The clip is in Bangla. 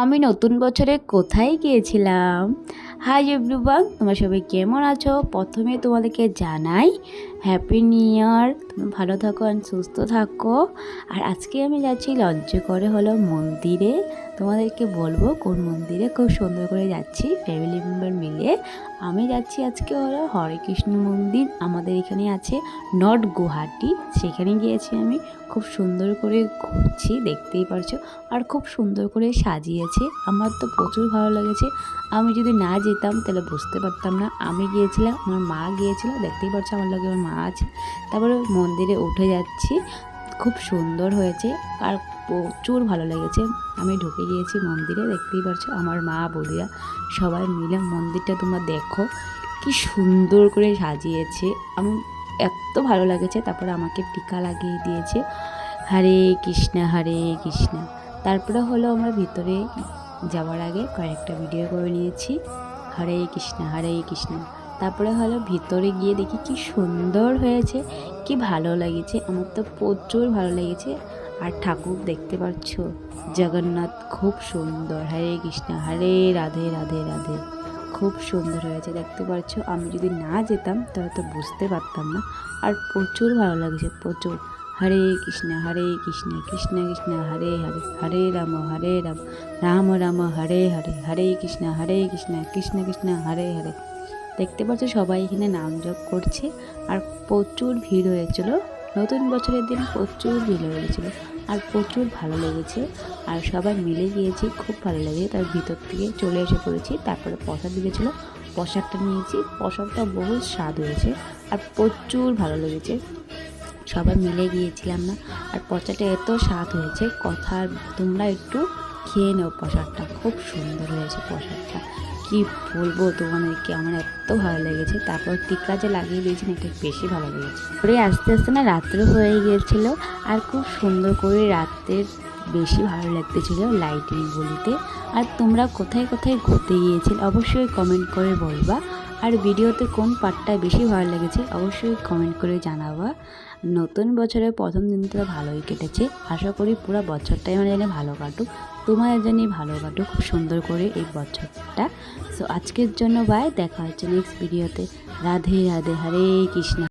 আমি নতুন বছরে কোথায় গিয়েছিলাম। হাই এভরিওয়ান, তোমরা সবাই কেমন আছো? প্রথমে তোমাদেরকে জানাই হ্যাপি নিউ ইয়ার। তুমি ভালো থাকো আর সুস্থ থাকো। আর আজকে আমি যাচ্ছি লঞ্চে করে হলো মন্দিরে। তোমাদেরকে বলবো কোন মন্দিরে, খুব সুন্দর করে যাচ্ছি ফ্যামিলি মেম্বার মিলে। আমি যাচ্ছি আজকে হলো হরে কৃষ্ণ মন্দির, আমাদের এখানে আছে নর্থ গুয়াহাটি। সেখানে গিয়েছি আমি, খুব সুন্দর করে ঘুরছি, দেখতেই পারছো। আর খুব সুন্দর করে সাজিয়েছে, আমার তো প্রচুর ভালো লেগেছে। আমি যদি না যেতাম তাহলে বুঝতে পারতাম না। আমি গিয়েছিলাম, আমার মা গিয়েছিল, দেখতেই পাচ্ছ আমার লগে আমার মা আছে। তারপরে মন্দিরে উঠে যাচ্ছি, খুব সুন্দর হয়েছে আর প্রচুর ভালো লেগেছে। আমি ঢুকে গিয়েছি মন্দিরে, দেখতেই পাচ্ছ আমার মা বৌদিরা সবাই মিলে। মন্দিরটা তোমরা দেখো কি সুন্দর করে সাজিয়েছে, আমি এত ভালো লেগেছে। তারপরে আমাকে টিকা লাগিয়ে দিয়েছে, হরে কৃষ্ণ হরে কৃষ্ণ। তারপরে হলো আমরা ভিতরে যাওয়ার আগে কয়েকটা ভিডিও করে নিয়েছি, হরে কৃষ্ণ হরে কৃষ্ণ। তারপরে হলো ভিতরে গিয়ে দেখি কি সুন্দর হয়েছে, কি ভালো লেগেছে, আমার তো প্রচুর ভালো লেগেছে। আর ঠাকুর দেখতে পাচ্ছ জগন্নাথ, খুব সুন্দর। হরে কৃষ্ণ হরে রাধে রাধে রাধে, খুব সুন্দর হয়েছে দেখতে পাচ্ছ। আমি যদি না যেতাম তাহলে তো বুঝতে পারতাম না। আর প্রচুর ভালো লাগছে, প্রচুর। হরে কৃষ্ণ কৃষ্ণ কৃষ্ণ হরে হরে, হরে রাম রাম রাম হরে হরে, হরে কৃষ্ণ কৃষ্ণ কৃষ্ণ হরে হরে। দেখতে পাচ্ছ সবাই এখানে নাম জপ করছে। আর প্রচুর ভিড় হয়েছিল, নতুন বছরের দিন প্রচুর ভিড় হয়েছিল। আর প্রচুর ভালো লেগেছে, আর সবাই মিলে গিয়েছি, খুব ভালো লেগেছে। তার ভিতর থেকে চলে এসে পড়েছি। তারপরে প্রসাদ দিয়েছিল, প্রসাদটা নিয়েছি, প্রসাদটা বহু স্বাদ হয়েছে আর প্রচুর ভালো লেগেছে। সবাই মিলে গিয়েছিলাম না, আর প্রসাদটা এত স্বাদ হয়েছে কথা। তোমরা একটু খেয়ে নেও, প্রসাদটা খুব সুন্দর হয়েছে। প্রসাদটা কি বলবো তোমাদেরকে, আমার এত ভালো লেগেছে। তারপর টিকা যে লাগিয়ে দিয়েছেন এটা বেশি ভালো লেগেছে। পরে আস্তে আস্তে না রাত্র হয়ে গিয়েছিল, আর খুব সুন্দর করে রাতের বেশি ভালো লাগতেছিল লাইটিংগুলিতে। আর তোমরা কোথায় কোথায় ঘুরতে গিয়েছিলে অবশ্যই কমেন্ট করে বলবা। আর ভিডিওতে কোন পার্টটা বেশি ভালো লেগেছে অবশ্যই কমেন্ট করে জানাবা। নতুন বছরের প্রথম দিন তো ভালোই কেটেছে, আশা করি পুরো বছরটাই আমার জানি ভালো কাটুক, তোমাদের জানি ভালো কাটুক খুব সুন্দর করে এই বছরটা। সো আজকের জন্য বাই, দেখা হচ্ছে নেক্সট ভিডিওতে। রাধে রাধে, হরে কৃষ্ণ।